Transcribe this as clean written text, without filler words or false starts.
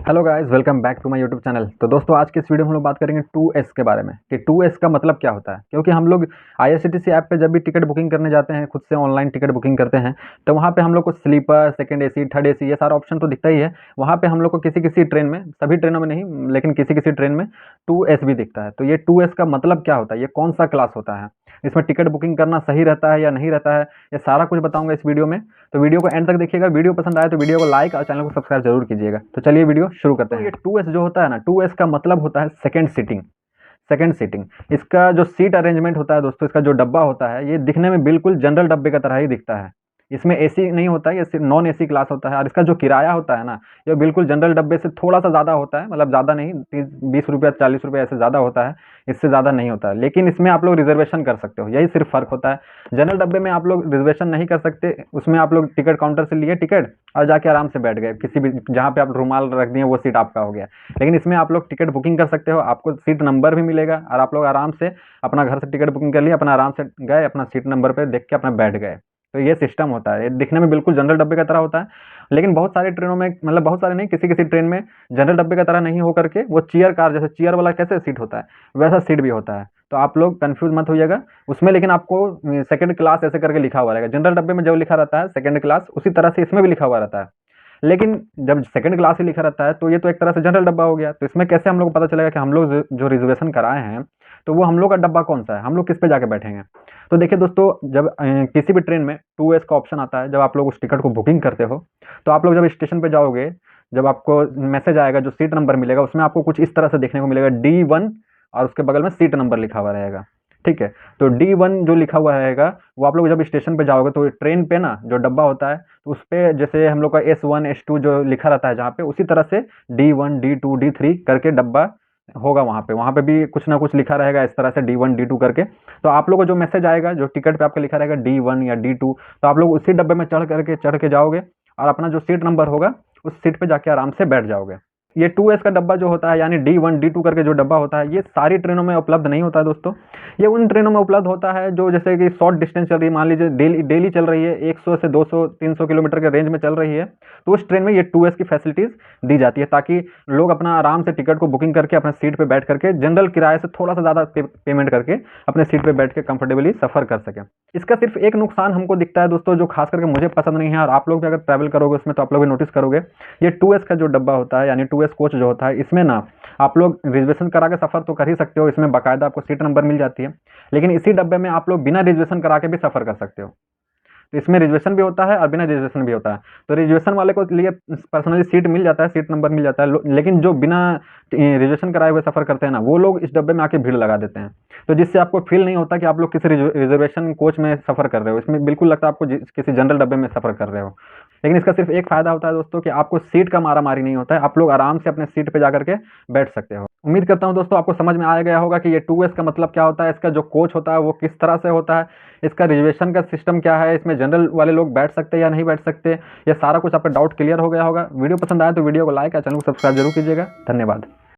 Hello guys, welcome back to my YouTube channel. तो दोस्तों, आज के इस वीडियो में हम लोग बात करेंगे 2S के बारे में कि 2S का मतलब क्या होता है। क्योंकि हम लोग आईआरसीटीसी ऐप पे जब भी टिकट बुकिंग करने जाते हैं, खुद से ऑनलाइन टिकट बुकिंग करते हैं, तो वहाँ पे हम लोग को sleeper, second AC, third AC, ये सारा ऑप्शन तो दिखता ही है। वहाँ पे हम लोग को किसी किसी ट्रेन में, सभी ट्रेनों में नहीं लेकिन किसी किसी ट्रेन में 2S भी दिखता है। तो ये 2S का मतलब क्या होता है, ये कौन सा क्लास होता है, इसमें टिकट बुकिंग करना सही रहता है या नहीं रहता है, ये सारा कुछ बताऊंगा इस वीडियो में। तो वीडियो को एंड तक देखिएगा। वीडियो पसंद आए तो वीडियो को लाइक और चैनल को सब्सक्राइब जरूर कीजिएगा। तो चलिए वीडियो शुरू करते हैं। ये 2S जो होता है ना, 2S का मतलब होता है सेकंड सीटिंग। सेकंड सीटिंग, इसका जो सीट अरेंजमेंट होता है दोस्तों, इसका जो डब्बा होता है, ये दिखने में बिल्कुल जनरल डब्बे का तरह ही दिखता है। इसमें एसी नहीं होता है, ये सिर्फ नॉन एसी क्लास होता है। और इसका जो किराया होता है ना, ये बिल्कुल जनरल डब्बे से थोड़ा सा ज़्यादा होता है। मतलब ज़्यादा नहीं, 20 रुपया 40 रुपये ऐसे ज़्यादा होता है, इससे ज़्यादा नहीं होता है। लेकिन इसमें आप लोग रिजर्वेशन कर सकते हो, यही सिर्फ फ़र्क होता है। जनरल डब्बे में आप लोग रिजर्वेशन नहीं कर सकते। उसमें आप लोग टिकट काउंटर से लिए टिकट और जाके आराम से बैठ गए, किसी भी जहाँ पे आप रुमाल रख दिए वो सीट आपका हो गया। लेकिन इसमें आप लोग टिकट बुकिंग कर सकते हो, आपको सीट नंबर भी मिलेगा और आप लोग आराम से अपना घर से टिकट बुकिंग कर लिए, अपना आराम से गए, अपना सीट नंबर पे देख के अपना बैठ गए। तो ये सिस्टम होता है। ये दिखने में बिल्कुल जनरल डब्बे का तरह होता है, लेकिन बहुत सारी ट्रेनों में, मतलब बहुत सारे नहीं, किसी किसी ट्रेन में जनरल डब्बे का तरह नहीं हो करके वो चेयर कार, जैसे चेयर वाला कैसे सीट होता है वैसा सीट भी होता है। तो आप लोग कंफ्यूज मत होइएगा उसमें। लेकिन आपको सेकंड क्लास ऐसे करके लिखा हुआ रहेगा। जनरल डब्बे में जो लिखा रहता है सेकंड क्लास, उसी तरह से इसमें भी लिखा हुआ रहता है। लेकिन जब सेकंड क्लास ही लिखा रहता है तो ये तो एक तरह से जनरल डब्बा हो गया। तो इसमें कैसे हम लोग को पता चलेगा कि हम लोग जो रिजर्वेशन कराए हैं तो वो हम लोग का डब्बा कौन सा है, हम लोग किस पे जाके बैठेंगे। तो देखिए दोस्तों, जब किसी भी ट्रेन में 2S का ऑप्शन आता है, जब आप लोग उस टिकट को बुकिंग करते हो, तो आप लोग जब स्टेशन पे जाओगे, जब आपको मैसेज आएगा, जो सीट नंबर मिलेगा उसमें आपको कुछ इस तरह से देखने को मिलेगा, D1, और उसके बगल में सीट नंबर लिखा हुआ रहेगा। ठीक है। तो D1 जो लिखा हुआ रहेगा, वो आप लोग जब स्टेशन पे जाओगे तो ट्रेन पे ना जो डब्बा होता है, तो उस पे जैसे हम लोग का S1 S2 जो लिखा रहता है जहाँ पे, उसी तरह से D1 D2 D3 करके डब्बा होगा। वहाँ पे भी कुछ ना कुछ लिखा रहेगा इस तरह से D1 D2 करके। तो आप लोग को जो मैसेज आएगा, जो टिकट पे आपका लिखा रहेगा D1 या D2, तो आप लोग उसी डब्बे में चढ़ के जाओगे और अपना जो सीट नंबर होगा उस सीट पे जाके आराम से बैठ जाओगे। ये 2S का डब्बा जो होता है, यानी D1 D2 करके जो डब्बा होता है, ये सारी ट्रेनों में उपलब्ध नहीं होता है दोस्तों। ये उन ट्रेनों में उपलब्ध होता है जो जैसे कि शॉर्ट डिस्टेंस चल रही है, मान लीजिए डेली डेली चल रही है, 100 से 200 300 किलोमीटर के रेंज में चल रही है, तो उस ट्रेन में ये 2S की फैसिलिटीज़ दी जाती है, ताकि लोग अपना आराम से टिकट को बुकिंग करके अपने सीट पे बैठ करके जनरल किराए से थोड़ा सा ज़्यादा पेमेंट करके अपने सीट पे बैठ के कंफर्टेबली सफ़र कर सकें। इसका सिर्फ एक नुकसान हमको दिखता है दोस्तों, जो खास करके मुझे पसंद नहीं है, और आप लोग भी अगर ट्रैवल करोगे उसमें तो आप लोग भी नोटिस करोगे। ये 2S का जो डब्बा होता है, यानी 2S कोच जो होता है, इसमें ना आप लोग रिजर्वेशन करा के सफ़र तो कर ही सकते हो, इसमें बाकायदा आपको सीट नंबर मिल जाती है। लेकिन इसी डब्बे में आप लोग बिना रिजर्वेशन करा के भी सफ़र कर सकते हो। तो इसमें रिजर्वेशन भी होता है और बिना रिजर्वेशन भी होता है। तो रिजर्वेशन वाले को लिए पर्सनली सीट मिल जाता है, सीट नंबर मिल जाता है, लेकिन जो बिना रिजर्वेशन कराए हुए सफ़र करते हैं ना, वो लोग इस डब्बे में आके भीड़ लगा देते हैं। तो जिससे आपको फील नहीं होता कि आप लोग किसी रिजर्वेशन कोच में सफ़र कर रहे हो। इसमें बिल्कुल लगता है आपको किसी जनरल डब्बे में सफ़र कर रहे हो। लेकिन इसका सिर्फ एक फ़ायदा होता है दोस्तों कि आपको सीट का मारा मारी नहीं होता है, आप लोग आराम से अपने सीट पे जाकर के बैठ सकते हो। उम्मीद करता हूं दोस्तों आपको समझ में आ गया होगा कि ये 2S का मतलब क्या होता है, इसका जो कोच होता है वो किस तरह से होता है, इसका रिजर्वेशन का सिस्टम क्या है, इसमें जनरल वाले लोग बैठ सकते हैं या नहीं बैठ सकते। ये सारा कुछ आपका डाउट क्लियर हो गया होगा। वीडियो पसंद आया तो वीडियो को लाइक और चैनल को सब्सक्राइब जरूर कीजिएगा। धन्यवाद।